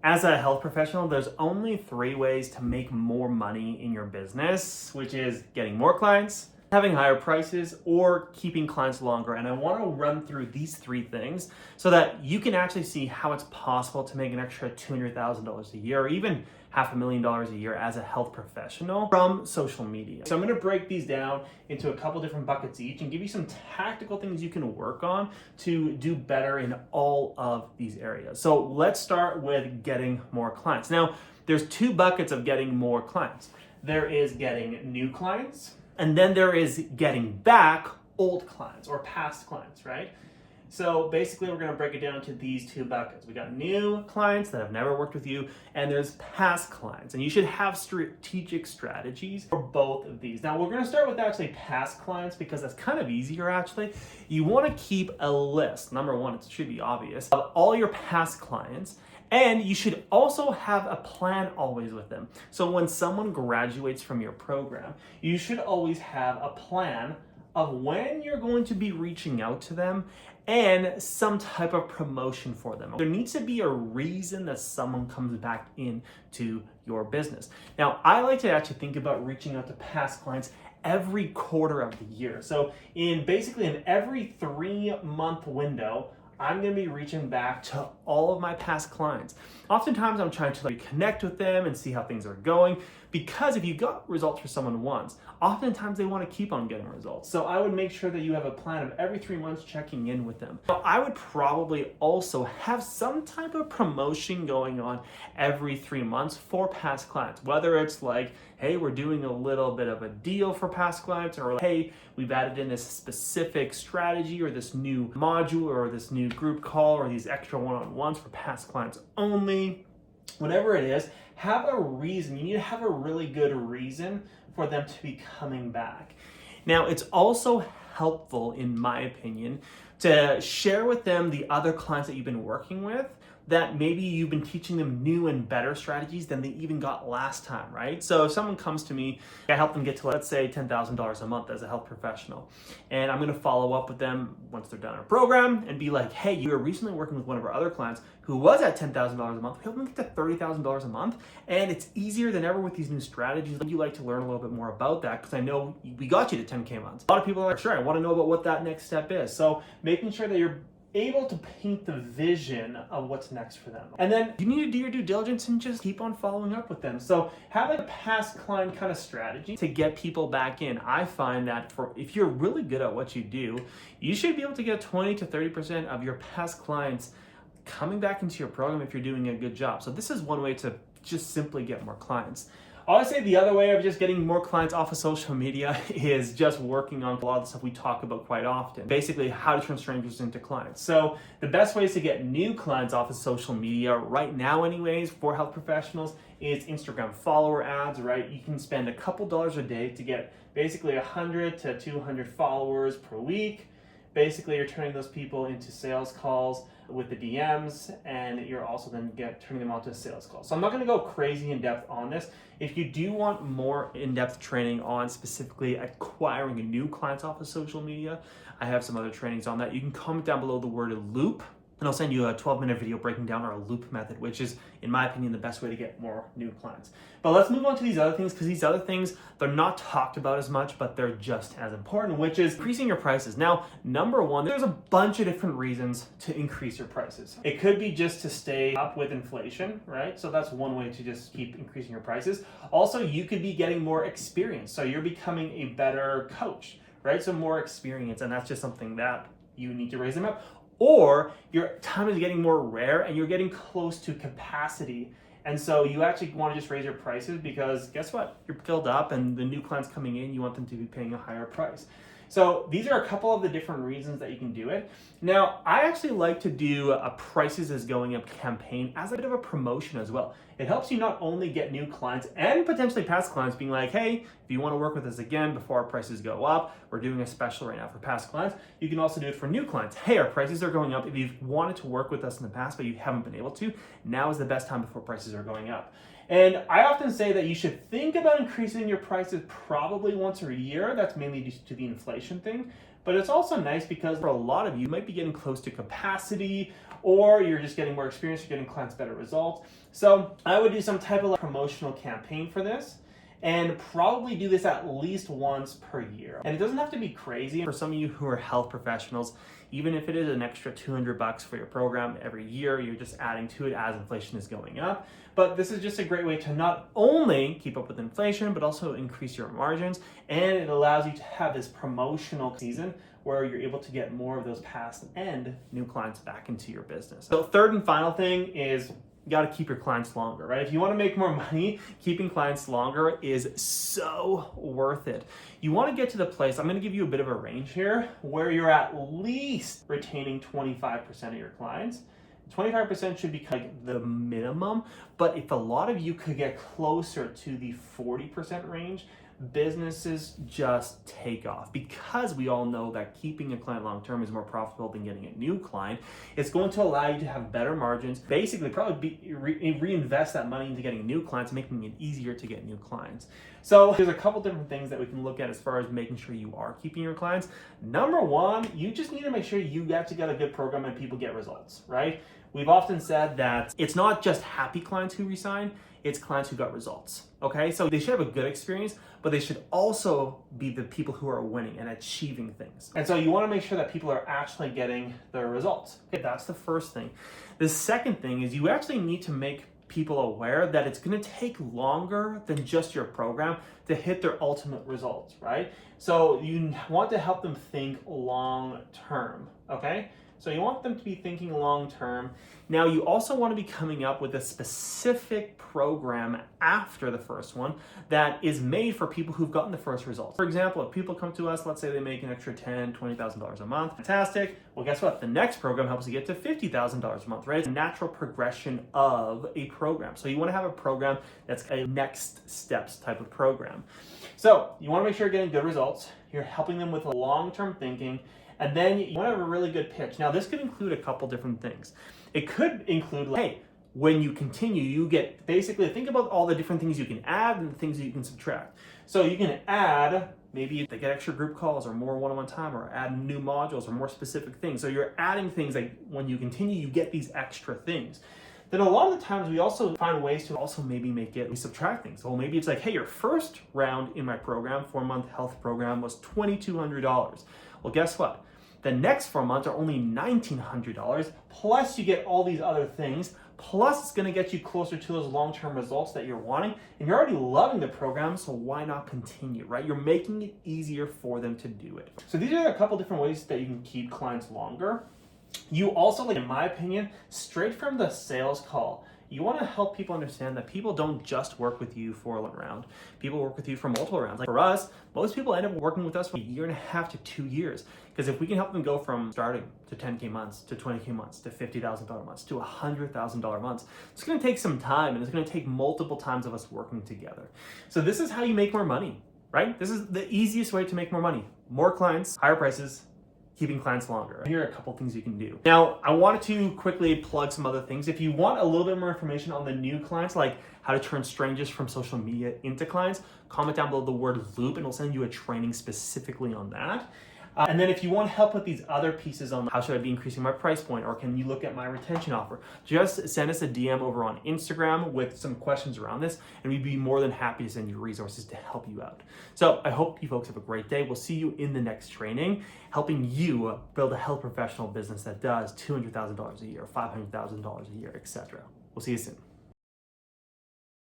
As a health professional, there's only 3 ways to make more money in your business, which is getting more clients, having higher prices, or keeping clients longer. And I want to run through these 3 things so that you can actually see how it's possible to make an extra $200,000 a year, or even $500,000 a year as a health professional from social media. So I'm going to break these down into a couple different buckets each and give you some tactical things you can work on to do better in all of these areas. So let's start with getting more clients. Now, there's 2 buckets of getting more clients. There is getting new clients, and then there is getting back old clients or past clients, right? So basically we're going to break it down into these 2 buckets. We got new clients that have never worked with you, and there's past clients. And you should have strategic strategies for both of these. Now we're going to start with actually past clients because that's kind of easier actually. You want to keep a list. Number one, it should be obvious, of all your past clients. And you should also have a plan always with them. So when someone graduates from your program, you should always have a plan of when you're going to be reaching out to them and some type of promotion for them. There needs to be a reason that someone comes back into your business. Now, I like to actually think about reaching out to past clients every quarter of the year. So in every 3-month window, I'm going to be reaching back to all of my past clients. Oftentimes I'm trying to connect with them and see how things are going, because if you got results for someone once, oftentimes they want to keep on getting results. So I would make sure that you have a plan of every 3 months checking in with them. Now, I would probably also have some type of promotion going on every 3 months for past clients, whether it's like, hey, we're doing a little bit of a deal for past clients, or like, hey, we've added in this specific strategy or this new module or this new group call or these extra one-on-ones for past clients only. Whatever it is, have a reason. You need to have a really good reason for them to be coming back. Now, it's also helpful, in my opinion, to share with them the other clients that you've been working with, that maybe you've been teaching them new and better strategies than they even got last time, right? So if someone comes to me, I help them get to, let's say, $10,000 a month as a health professional. And I'm gonna follow up with them once they're done our program and be like, hey, you were recently working with one of our other clients who was at $10,000 a month. We helped them get to $30,000 a month. And it's easier than ever with these new strategies. Would you like to learn a little bit more about that? Because I know we got you to 10K months. A lot of people are like, sure, I wanna know about what that next step is. So making sure that you're able to paint the vision of what's next for them. And then you need to do your due diligence and just keep on following up with them. So have a past client kind of strategy to get people back in. I find that if you're really good at what you do, you should be able to get 20 to 30% of your past clients coming back into your program if you're doing a good job. So this is one way to just simply get more clients. I would say the other way of just getting more clients off of social media is just working on a lot of the stuff we talk about quite often. Basically, how to turn strangers into clients. So the best ways to get new clients off of social media right now anyways for health professionals is Instagram follower ads, right? You can spend a couple dollars a day to get basically 100 to 200 followers per week. Basically, you're turning those people into sales calls with the DMs, and you're also then turning them onto sales calls. So I'm not going to go crazy in depth on this. If you do want more in-depth training on specifically acquiring new clients off of social media, I have some other trainings on that. You can comment down below the word loop, and I'll send you a 12-minute video breaking down our loop method, which is, in my opinion, the best way to get more new clients. But let's move on to these other things, because these other things, they're not talked about as much, but they're just as important, which is increasing your prices. Now, number one, there's a bunch of different reasons to increase your prices. It could be just to stay up with inflation, right? So that's one way to just keep increasing your prices. Also, you could be getting more experience. So you're becoming a better coach, right? So more experience, and that's just something that you need to raise them up. Or your time is getting more rare and you're getting close to capacity. And so you actually want to just raise your prices because guess what? You're filled up and the new clients coming in, you want them to be paying a higher price. So these are a couple of the different reasons that you can do it. Now, I actually like to do a prices is going up campaign as a bit of a promotion as well. It helps you not only get new clients and potentially past clients being like, hey, if you want to work with us again before our prices go up, we're doing a special right now for past clients. You can also do it for new clients. Hey, our prices are going up. If you've wanted to work with us in the past, but you haven't been able to, now is the best time before prices are going up. And I often say that you should think about increasing your prices probably once a year. That's mainly due to the inflation thing. But it's also nice because for a lot of you might be getting close to capacity, or you're just getting more experience, you're getting clients better results. So I would do some type of promotional campaign for this, and probably do this at least once per year. And it doesn't have to be crazy. For some of you who are health professionals, even if it is an extra $200 for your program every year, you're just adding to it as inflation is going up. But this is just a great way to not only keep up with inflation, but also increase your margins. And it allows you to have this promotional season where you're able to get more of those past and new clients back into your business. So third and final thing is, you got to keep your clients longer, right? If you want to make more money, keeping clients longer is so worth it. You want to get to the place, I'm going to give you a bit of a range here, where you're at least retaining 25% of your clients. 25% should be like the minimum, but if a lot of you could get closer to the 40% range, businesses just take off, because we all know that keeping a client long-term is more profitable than getting a new client. It's going to allow you to have better margins, basically probably reinvest that money into getting new clients, making it easier to get new clients. So there's a couple different things that we can look at as far as making sure you are keeping your clients. Number one, you just need to make sure you actually got a good program and people get results, right? We've often said that it's not just happy clients who resign, it's clients who got results, okay? So they should have a good experience, but they should also be the people who are winning and achieving things. And so you wanna make sure that people are actually getting their results. Okay, that's the first thing. The second thing is you actually need to make people aware that it's gonna take longer than just your program to hit their ultimate results, right? So you want to help them think long term, okay? So you want them to be thinking long term. Now you also want to be coming up with a specific program after the first one that is made for people who've gotten the first results. For example, if people come to us, let's say they make an extra $10,000, $20,000 a month, fantastic. Well, guess what? The next program helps you get to $50,000 a month, right? It's a natural progression of a program. So you want to have a program that's a next steps type of program. So you want to make sure you're getting good results. You're helping them with long-term thinking. And then you want to have a really good pitch. Now, this could include a couple different things. It could include, like, hey, when you continue, you get, basically, think about all the different things you can add and the things that you can subtract. So you can add, maybe they get extra group calls or more one-on-one time, or add new modules or more specific things. So you're adding things like when you continue, you get these extra things. Then a lot of the times we also find ways to also maybe we subtract things. So maybe it's like, hey, your first round in my program, 4-month health program, was $2,200. Well, guess what? The next 4 months are only $1,900, plus you get all these other things, plus it's gonna get you closer to those long-term results that you're wanting, and you're already loving the program, so why not continue, right? You're making it easier for them to do it. So these are a couple different ways that you can keep clients longer. You also, like in my opinion, straight from the sales call, you want to help people understand that people don't just work with you for one round. People work with you for multiple rounds. Like for us, most people end up working with us for 1.5 to 2 years. Because if we can help them go from starting to 10K months, to 20K months, to $50,000 months, to $100,000 months, it's going to take some time, and it's going to take multiple times of us working together. So this is how you make more money, right? This is the easiest way to make more money. More clients, higher prices, keeping clients longer. Here are a couple things you can do. Now, I wanted to quickly plug some other things. If you want a little bit more information on the new clients, like how to turn strangers from social media into clients, comment down below the word loop and we'll send you a training specifically on that. And then if you want help with these other pieces on how should I be increasing my price point, or can you look at my retention offer, just send us a DM over on Instagram with some questions around this, and we'd be more than happy to send you resources to help you out. So I hope you folks have a great day. We'll see you in the next training, helping you build a health professional business that does $200,000 a year, $500,000 a year, etc. We'll see you soon.